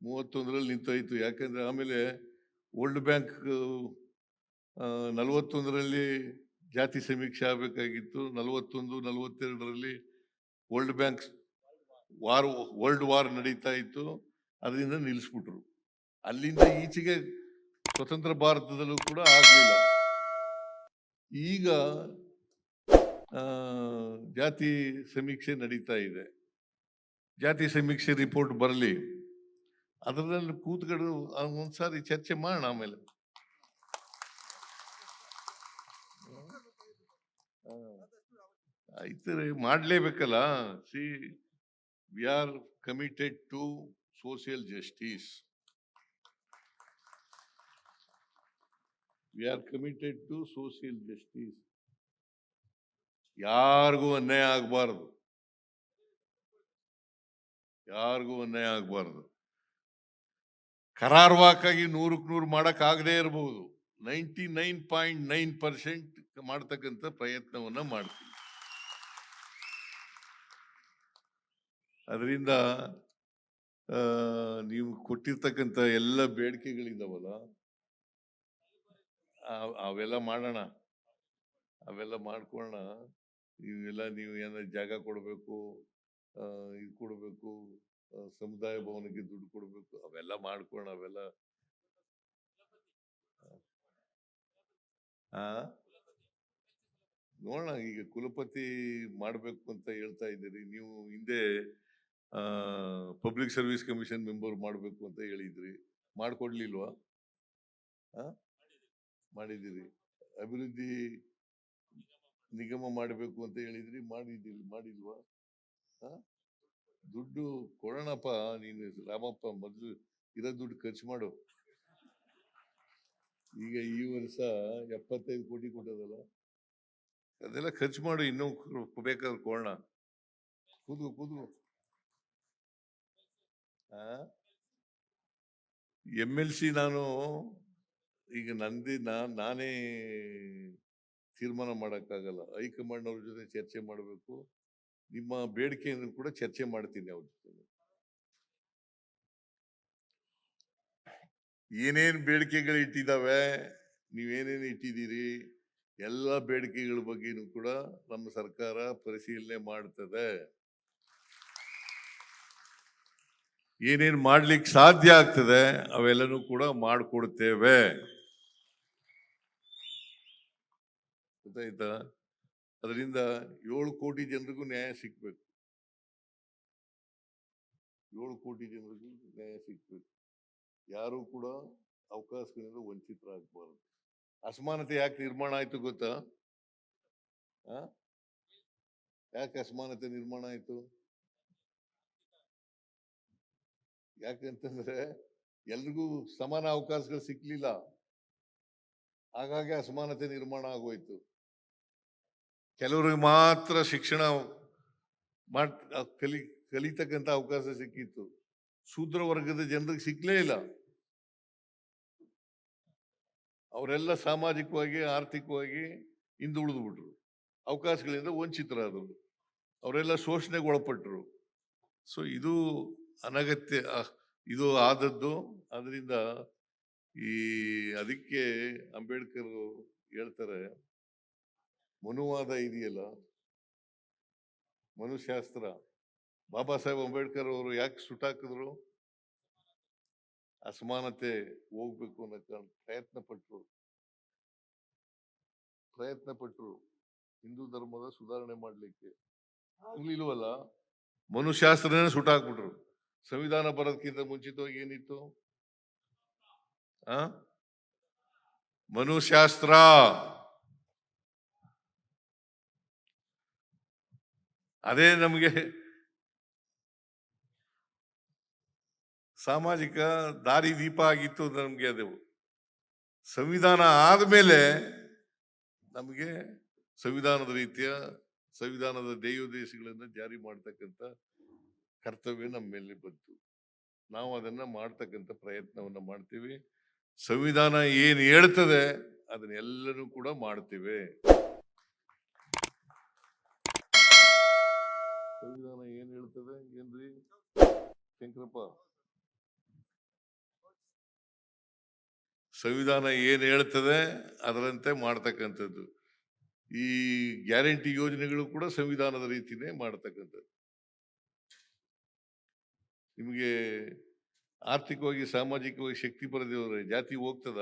31ರಲ್ಲಿ ನಿಂತೋಯ್ತು. ಯಾಕಂದ್ರೆ ಆಮೇಲೆ world bank 41ರಲ್ಲಿ ಜಾತಿ ಸಮೀಕ್ಷೆ ಆಗಬೇಕಾಗಿತ್ತು. 41, 42ರಲ್ಲಿ ವರ್ಲ್ಡ್ ಬ್ಯಾಂಕ್ ವರ್ಲ್ಡ್ ವಾರ್ ನಡೀತಾ ಇತ್ತು. ಅದರಿಂದ ನಿಲ್ಲಿಸ್ಬಿಟ್ರು. ಅಲ್ಲಿಂದ ಈಚೆಗೆ ಸ್ವತಂತ್ರ ಭಾರತದಲ್ಲೂ ಕೂಡ ಆಗ್ಲಿಲ್ಲ. ಈಗ ಜಾತಿ ಸಮೀಕ್ಷೆ ನಡೀತಾ ಇದೆ. ಜಾತಿ ಸಮೀಕ್ಷೆ ರಿಪೋರ್ಟ್ ಬರಲಿ, ಅದರಲ್ಲಿ ಕೂತ್ಕೊಂಡು ಒಂದ್ಸಾರಿ ಚರ್ಚೆ ಮಾಡೋಣ. ಆಮೇಲೆ ಆಯ್ತು, ಮಾಡ್ಲೇಬೇಕಲ್ಲ. See, we are committed to social justice. We are committed to social justice. ಯಾರಿಗೂ ಅನ್ಯಾಯ ಆಗಬಾರದು, ಯಾರಿಗೂ ಅನ್ಯಾಯ ಆಗಬಾರದು. ಕರಾರುವಾಕಾಗಿ 100ಕ್ಕೆ 100 ಮಾಡಕ್ ಆಗದೆ ಇರಬಹುದು. 99.9% ಮಾಡ್ತಕ್ಕಂಥ ಪ್ರಯತ್ನವನ್ನ ಮಾಡ್ತೀವಿ. ಅದರಿಂದ ನೀವು ಕೊಟ್ಟಿರ್ತಕ್ಕಂಥ ಎಲ್ಲ ಬೇಡಿಕೆಗಳಿದಾವಲ್ಲ, ಅವೆಲ್ಲ ಮಾಡೋಣ, ಅವೆಲ್ಲ ಮಾಡ್ಕೊಳ್ಳೋಣ. ಇವೆಲ್ಲ ನೀವು ಏನಾದ್ರು ಜಾಗ ಕೊಡಬೇಕು, ಇದು ಕೊಡಬೇಕು, ಸಮುದಾಯ ಭವನಕ್ಕೆ ದುಡ್ಡು ಕೊಡಬೇಕು, ಅವೆಲ್ಲ ಮಾಡ್ಕೊಳ್ಳೋಣ. ಅವೆಲ್ಲ ನೋಡೋಣ. ಈಗ ಕುಲಪತಿ ಮಾಡ್ಬೇಕು ಅಂತ ಹೇಳ್ತಾ ಇದ್ದೀರಿ ನೀವು. ಹಿಂದೆ ಪಬ್ಲಿಕ್ ಸರ್ವಿಸ್ ಕಮಿಷನ್ ಮೆಂಬರ್ ಮಾಡ್ಬೇಕು ಅಂತ ಹೇಳಿದ್ರಿ, ಮಾಡ್ಕೊಡ್ಲಿಲ್ವಾ? ಮಾಡಿದಿರಿ. ಅಭಿವೃದ್ಧಿ ನಿಗಮ ಮಾಡಬೇಕು ಅಂತ ಹೇಳಿದ್ರಿ, ಮಾಡಿಲ್ವಾ? ದುಡ್ಡು ಕೊಡೋಣಪ್ಪ. ನೀನು ರಾಮಪ್ಪ, ಮೊದಲು ಇರೋ ದುಡ್ಡು ಖರ್ಚು ಮಾಡು. ಈಗ ಈ ವರ್ಷ 75 ಕೋಟಿ ಕೊಟ್ಟದಲ್ಲ, ಅದೆಲ್ಲ ಖರ್ಚು ಮಾಡು. ಇನ್ನೂ ಬೇಕಾದ್ರೆ ಕೊಡೋಣ. ಕೂದು MLC ನಾನು ಈಗ ನಾನೇ ತೀರ್ಮಾನ ಮಾಡಕ್ಕಾಗಲ್ಲ. ಹೈಕಮಾಂಡ್ ಅವ್ರ ಜೊತೆ ಚರ್ಚೆ ಮಾಡಬೇಕು. ನಿಮ್ಮ ಬೇಡಿಕೆಯನ್ನು ಕೂಡ ಚರ್ಚೆ ಮಾಡ್ತೀನಿ ಅವ್ರ ಜೊತೆ. ಏನೇನ್ ಬೇಡಿಕೆಗಳು ಇಟ್ಟಿದ್ದಾವೆ, ನೀವೇನೇನು ಇಟ್ಟಿದ್ದೀರಿ, ಎಲ್ಲ ಬೇಡಿಕೆಗಳ ಬಗ್ಗೆನೂ ಕೂಡ ನಮ್ಮ ಸರ್ಕಾರ ಪರಿಶೀಲನೆ ಮಾಡ್ತದೆ. ಏನೇನು ಮಾಡ್ಲಿಕ್ಕೆ ಸಾಧ್ಯ ಆಗ್ತದೆ ಅವೆಲ್ಲನೂ ಕೂಡ ಮಾಡಿಕೊಡ್ತೇವೆ. ಗೊತ್ತಾಯ್ತಾ? ಅದರಿಂದ 7 ಕೋಟಿ ಜನರಿಗೂ ನ್ಯಾಯ ಸಿಗ್ಬೇಕು. 7 ಕೋಟಿ ಜನರಿಗೂ ನ್ಯಾಯ ಸಿಗ್ಬೇಕು. ಯಾರು ಕೂಡ ಅವಕಾಶಗಳಿಂದ ವಂಚಿತರಾಗಬಾರದು. ಅಸಮಾನತೆ ಯಾಕೆ ನಿರ್ಮಾಣ ಆಯ್ತು ಗೊತ್ತಾ? ಯಾಕೆ ಅಸಮಾನತೆ ನಿರ್ಮಾಣ ಆಯ್ತು? ಯಾಕಂತಂದ್ರೆ ಎಲ್ರಿಗೂ ಸಮಾನ ಅವಕಾಶಗಳು ಸಿಕ್ಲಿಲ್ಲ, ಹಾಗಾಗಿ ಅಸಮಾನತೆ ನಿರ್ಮಾಣ ಆಗೋಯ್ತು. ಕೆಲವರಿಗೆ ಮಾತ್ರ ಶಿಕ್ಷಣ ಕಲಿತಕ್ಕಂತ ಅವಕಾಶ ಸಿಕ್ಕಿತ್ತು, ಶೂದ್ರ ವರ್ಗದ ಜನರಿಗೆ ಸಿಕ್ಲೇ ಇಲ್ಲ. ಅವರೆಲ್ಲ ಸಾಮಾಜಿಕವಾಗಿ, ಆರ್ಥಿಕವಾಗಿ ಹಿಂದುಳಿದು ಬಿಟ್ರು, ಅವಕಾಶಗಳಿಂದ ವಂಚಿತರಾದರು, ಅವರೆಲ್ಲ ಶೋಷಣೆಗೆ ಒಳಪಟ್ಟರು. ಸೊ ಇದು ಅನಗತ್ಯ, ಇದು ಆದದ್ದು. ಅದರಿಂದ ಅದಕ್ಕೆ ಅಂಬೇಡ್ಕರ್ ಹೇಳ್ತಾರೆ, ಮನುವಾದ ಇದೆಯಲ್ಲ, ಮನುಶಾಸ್ತ್ರ, ಬಾಬಾ ಸಾಹೇಬ್ ಅಂಬೇಡ್ಕರ್ ಅವರು ಯಾಕೆ ಸುಟ್ಟಾಕಿದ್ರು? ಅಸಮಾನತೆ ಹೋಗ್ಬೇಕು ಅನ್ನೋ ಪ್ರಯತ್ನ ಪಟ್ರು ಹಿಂದೂ ಧರ್ಮದ ಸುಧಾರಣೆ ಮಾಡ್ಲಿಕ್ಕೆ. ಆಗ್ಲಿಲ್ವಲ್ಲ, ಮನುಶಾಸ್ತ್ರನೇ ಸುಟ್ಟಾಕ್ಬಿಟ್ರು. ಸಂವಿಧಾನ ಬರೋದಕ್ಕಿಂತ ಮುಂಚಿತವಾಗಿ ಏನಿತ್ತು? ಮನುಶಾಸ್ತ್ರ. ಅದೇ ನಮಗೆ ಸಾಮಾಜಿಕ ದಾರಿ ದೀಪ ಆಗಿತ್ತು. ನಮ್ಗೆ ಅದು ಸಂವಿಧಾನ ಆದ್ಮೇಲೆ ನಮಗೆ ಸಂವಿಧಾನದ ರೀತಿಯ ಸಂವಿಧಾನದ ಧ್ಯೇಯೋದ್ದೇಶಗಳನ್ನ ಜಾರಿ ಮಾಡ್ತಕ್ಕಂಥ ಕರ್ತವ್ಯ ನಮ್ಮ ಮೇಲೆ ಬಂತು. ನಾವು ಅದನ್ನ ಮಾಡ್ತಕ್ಕಂಥ ಪ್ರಯತ್ನವನ್ನ ಮಾಡ್ತೀವಿ. ಸಂವಿಧಾನ ಏನ್ ಹೇಳ್ತದೆ ಅದನ್ನೆಲ್ಲರೂ ಕೂಡ ಮಾಡ್ತೀವಿ. ಸಂವಿಧಾನ ಏನ್ ಹೇಳ್ತದೆ ಏನ್ರಿ ಶಂಕರಪ್ಪ? ಸಂವಿಧಾನ ಏನು ಹೇಳ್ತದೆ ಅದರಂತೆ ಮಾಡ್ತಕ್ಕಂಥದ್ದು. ಈ ಗ್ಯಾರಂಟಿ ಯೋಜನೆಗಳು ಕೂಡ ಸಂವಿಧಾನದ ರೀತಿನೇ ಮಾಡ್ತಕ್ಕಂಥದ್ದು. ನಿಮಗೆ ಆರ್ಥಿಕವಾಗಿ ಸಾಮಾಜಿಕವಾಗಿ ಶಕ್ತಿ ಬರದಿರೋದ್ರೆ ಜಾತಿ ಹೋಗ್ತದ?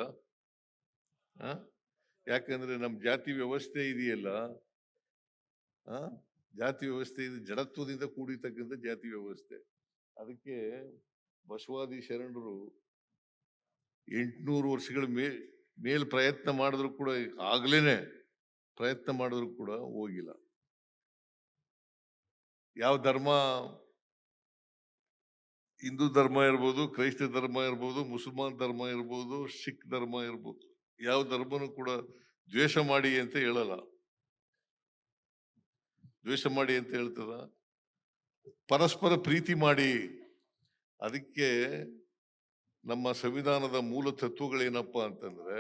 ಯಾಕಂದ್ರೆ ನಮ್ಮ ಜಾತಿ ವ್ಯವಸ್ಥೆ ಇದೆಯಲ್ಲ, ಜಾತಿ ವ್ಯವಸ್ಥೆ ಇದು ಜಡತ್ವದಿಂದ ಕೂಡಿರ್ತಕ್ಕಂಥ ಜಾತಿ ವ್ಯವಸ್ಥೆ. ಅದಕ್ಕೆ ಬಸವಾದಿ ಶರಣರು 800 ವರ್ಷಗಳ ಮೇಲ್ ಪ್ರಯತ್ನ ಮಾಡಿದ್ರು ಕೂಡ, ಆಗ್ಲೇನೆ ಪ್ರಯತ್ನ ಮಾಡಿದ್ರು ಕೂಡ ಹೋಗಿಲ್ಲ. ಯಾವ ಧರ್ಮ, ಹಿಂದೂ ಧರ್ಮ ಇರ್ಬೋದು, ಕ್ರೈಸ್ತ ಧರ್ಮ ಇರ್ಬೋದು, ಮುಸಲ್ಮಾನ್ ಧರ್ಮ ಇರ್ಬೋದು, ಸಿಖ್ ಧರ್ಮ ಇರ್ಬೋದು, ಯಾವ ಧರ್ಮನೂ ಕೂಡ ದ್ವೇಷ ಮಾಡಿ ಅಂತ ಹೇಳಲ್ಲ. ದ್ವೇಷ ಮಾಡಿ ಅಂತ ಹೇಳ್ತದ? ಪರಸ್ಪರ ಪ್ರೀತಿ ಮಾಡಿ. ಅದಕ್ಕೆ ನಮ್ಮ ಸಂವಿಧಾನದ ಮೂಲ ತತ್ವಗಳೇನಪ್ಪ ಅಂತಂದ್ರೆ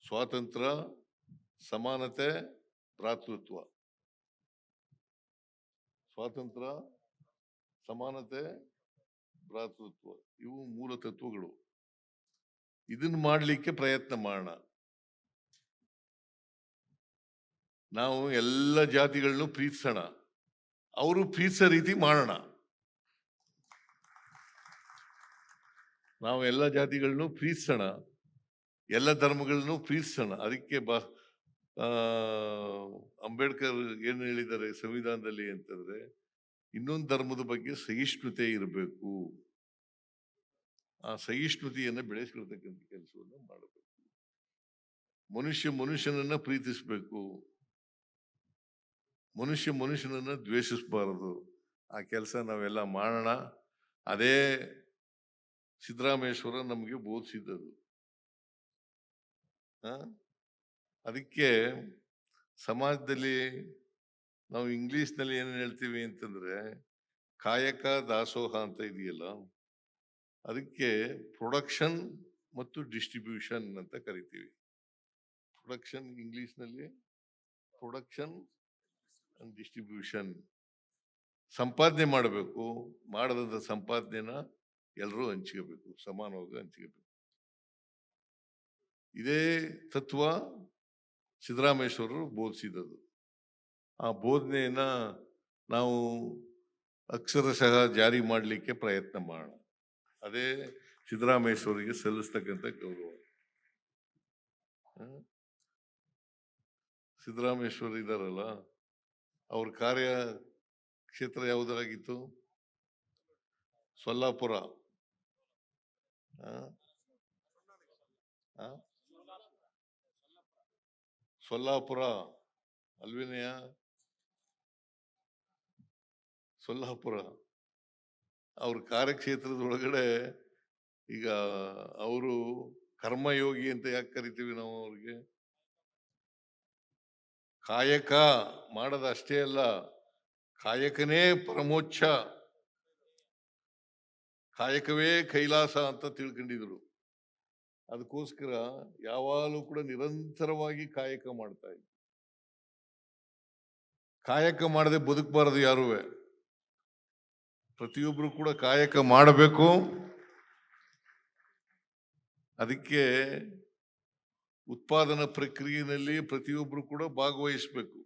ಸ್ವಾತಂತ್ರ್ಯ, ಸಮಾನತೆ, ಭ್ರಾತೃತ್ವ. ಸ್ವಾತಂತ್ರ್ಯ, ಸಮಾನತೆ, ಭ್ರಾತೃತ್ವ, ಇವು ಮೂಲ ತತ್ವಗಳು. ಇದನ್ನ ಮಾಡಲಿಕ್ಕೆ ಪ್ರಯತ್ನ ಮಾಡೋಣ. ನಾವು ಎಲ್ಲ ಜಾತಿಗಳನ್ನು ಪ್ರೀತಿಸೋಣ, ಅವರು ಪ್ರೀತಿಸೋ ರೀತಿ ಮಾಡೋಣ. ನಾವು ಎಲ್ಲ ಜಾತಿಗಳನ್ನು ಪ್ರೀತಿಸೋಣ, ಎಲ್ಲ ಧರ್ಮಗಳನ್ನು ಪ್ರೀತಿಸೋಣ. ಅದಕ್ಕೆ ಅಂಬೇಡ್ಕರ್ ಏನು ಹೇಳಿದ್ದಾರೆ ಸಂವಿಧಾನದಲ್ಲಿ ಅಂತಂದ್ರೆ, ಇನ್ನೊಂದು ಧರ್ಮದ ಬಗ್ಗೆ ಸಹಿಷ್ಣುತೆ ಇರಬೇಕು. ಆ ಸಹಿಷ್ಣುತೆಯನ್ನು ಬೆಳೆಸ್ಕೊಳ್ತಕ್ಕಂಥ ಕೆಲಸವನ್ನು ಮಾಡಬೇಕು. ಮನುಷ್ಯನನ್ನ ಪ್ರೀತಿಸಬೇಕು, ಮನುಷ್ಯನನ್ನ ದ್ವೇಷಿಸಬಾರದು. ಆ ಕೆಲಸ ನಾವೆಲ್ಲ ಮಾಡೋಣ. ಅದೇ ಸಿದ್ದರಾಮೇಶ್ವರ ನಮಗೆ ಬೋಧಿಸಿದ್ದದು. ಅದಕ್ಕೆ ಸಮಾಜದಲ್ಲಿ ನಾವು ಇಂಗ್ಲಿಷ್ನಲ್ಲಿ ಏನು ಹೇಳ್ತೀವಿ ಅಂತಂದ್ರೆ ಕಾಯಕ ದಾಸೋಹ ಅಂತ ಇದೆಯಲ್ಲ, ಅದಕ್ಕೆ ಪ್ರೊಡಕ್ಷನ್ ಮತ್ತು ಡಿಸ್ಟ್ರಿಬ್ಯೂಷನ್ ಅಂತ ಕರಿತೀವಿ. ಪ್ರೊಡಕ್ಷನ್ ಇಂಗ್ಲಿಷ್ನಲ್ಲಿ ಪ್ರೊಡಕ್ಷನ್ ಅಂಡ್ ಡಿಸ್ಟ್ರಿಬ್ಯೂಷನ್. ಸಂಪಾದನೆ ಮಾಡಬೇಕು, ಮಾಡದಂತ ಸಂಪಾದನೆನ ಎಲ್ಲರೂ ಹಂಚ್ಕೋಬೇಕು, ಸಮಾನವಾಗಿ ಹಂಚ್ಕೋಬೇಕು. ಇದೇ ತತ್ವ ಸಿದ್ದರಾಮೇಶ್ವರರು ಬೋಧಿಸಿದದು. ಆ ಬೋಧನೆಯನ್ನ ನಾವು ಅಕ್ಷರಶಃ ಜಾರಿ ಮಾಡಲಿಕ್ಕೆ ಪ್ರಯತ್ನ ಮಾಡೋಣ. ಅದೇ ಸಿದ್ದರಾಮೇಶ್ವರಿಗೆ ಸಲ್ಲಿಸ್ತಕ್ಕಂಥ ಗೌರವ. ಸಿದ್ದರಾಮೇಶ್ವರ ಇದಾರಲ್ಲ, ಅವ್ರ ಕಾರ್ಯ ಕ್ಷೇತ್ರ ಯಾವುದಾಗಿತ್ತು? ಸೊಲ್ಲಾಪುರ. ಸೊಲ್ಲಾಪುರ ಅಲ್ವೇನೆಯ? ಸೊಲ್ಲಾಪುರ ಅವ್ರ ಕಾರ್ಯಕ್ಷೇತ್ರದೊಳಗಡೆ. ಈಗ ಅವರು ಕರ್ಮಯೋಗಿ ಅಂತ ಯಾಕೆ ಕರಿತೀವಿ ನಾವು ಅವ್ರಿಗೆ? ಕಾಯಕ ಮಾಡದ ಅಷ್ಟೇ ಅಲ್ಲ, ಕಾಯಕನೇ ಪರಮೋಚ್ಚ, ಕಾಯಕವೇ ಕೈಲಾಸ ಅಂತ ತಿಳ್ಕೊಂಡಿದ್ರು. ಅದಕ್ಕೋಸ್ಕರ ಯಾವಾಗಲೂ ಕೂಡ ನಿರಂತರವಾಗಿ ಕಾಯಕ ಮಾಡ್ತಾ ಇದ್ರು. ಕಾಯಕ ಮಾಡದೆ ಬದುಕಬಾರದು ಯಾರುವೆ. ಪ್ರತಿಯೊಬ್ರು ಕೂಡ ಕಾಯಕ ಮಾಡಬೇಕು. ಅದಕ್ಕೆ ಉತ್ಪಾದನಾ ಪ್ರಕ್ರಿಯೆಯಲ್ಲಿ ಪ್ರತಿಯೊಬ್ರು ಕೂಡ ಭಾಗವಹಿಸಬೇಕು.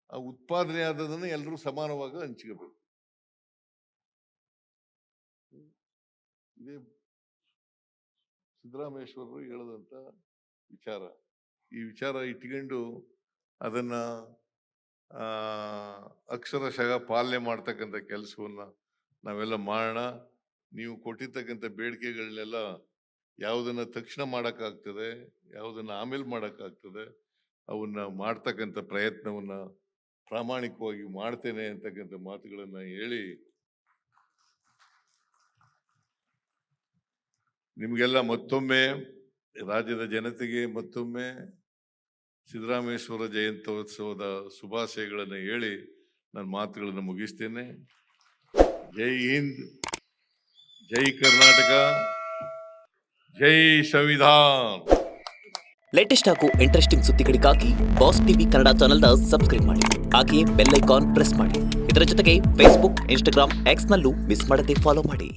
ಆ ಉತ್ಪಾದನೆ ಆದದನ್ನು ಎಲ್ಲರೂ ಸಮಾನವಾಗಿ ಹಂಚ್ಕೋಬೇಕು. ಇದೇ ಸಿದ್ದರಾಮೇಶ್ವರರು ಹೇಳದಂತ ವಿಚಾರ. ಈ ವಿಚಾರ ಇಟ್ಕೊಂಡು ಅದನ್ನ ಅಕ್ಷರಶಃ ಪಾಲನೆ ಮಾಡ್ತಕ್ಕಂಥ ಕೆಲಸವನ್ನ ನಾವೆಲ್ಲ ಮಾಡೋಣ. ನೀವು ಕೊಟ್ಟಿರ್ತಕ್ಕಂಥ ಬೇಡಿಕೆಗಳನ್ನೆಲ್ಲ ಯಾವುದನ್ನ ತಕ್ಷಣ ಮಾಡೋಕ್ಕಾಗ್ತದೆ, ಯಾವುದನ್ನ ಆಮೇಲೆ ಮಾಡೋಕ್ಕಾಗ್ತದೆ, ಅವನ್ನ ಮಾಡ್ತಕ್ಕಂಥ ಪ್ರಯತ್ನವನ್ನ ಪ್ರಾಮಾಣಿಕವಾಗಿ ಮಾಡ್ತೇನೆ ಅಂತಕ್ಕಂಥ ಮಾತುಗಳನ್ನ ಹೇಳಿ ನಿಮಗೆಲ್ಲ ಮತ್ತೊಮ್ಮೆ, ರಾಜ್ಯದ ಜನತೆಗೆ ಮತ್ತೊಮ್ಮೆ ಸಿದ್ದರಾಮೇಶ್ವರ ಜಯಂತ್ಯೋತ್ಸವದ ಶುಭಾಶಯಗಳನ್ನು ಹೇಳಿ ನನ್ನ ಮಾತುಗಳನ್ನು ಮುಗಿಸ್ತೇನೆ. ಜೈ ಹಿಂದ್, ಜೈ ಕರ್ನಾಟಕ, ಜೈ ಸಂವಿಧಾನ್. ಲೇಟೆಸ್ಟ್ ಹಾಗೂ ಇಂಟ್ರೆಸ್ಟಿಂಗ್ ಸುದ್ದಿಗಳಿಗಾಗಿ ಬಾಸ್ ಟಿವಿ ಕನ್ನಡ ಚಾನೆಲ್ನ ಸಬ್ಸ್ಕ್ರೈಬ್ ಮಾಡಿ. ಹಾಗೆಯೇ ಬೆಲ್ ಐಕಾನ್ ಪ್ರೆಸ್ ಮಾಡಿ. ಇದರ ಜೊತೆಗೆ ಫೇಸ್ಬುಕ್, ಇನ್ಸ್ಟಾಗ್ರಾಮ್, ಎಕ್ಸ್ನಲ್ಲೂ ಮಿಸ್ ಮಾಡದೆ ಫಾಲೋ ಮಾಡಿ.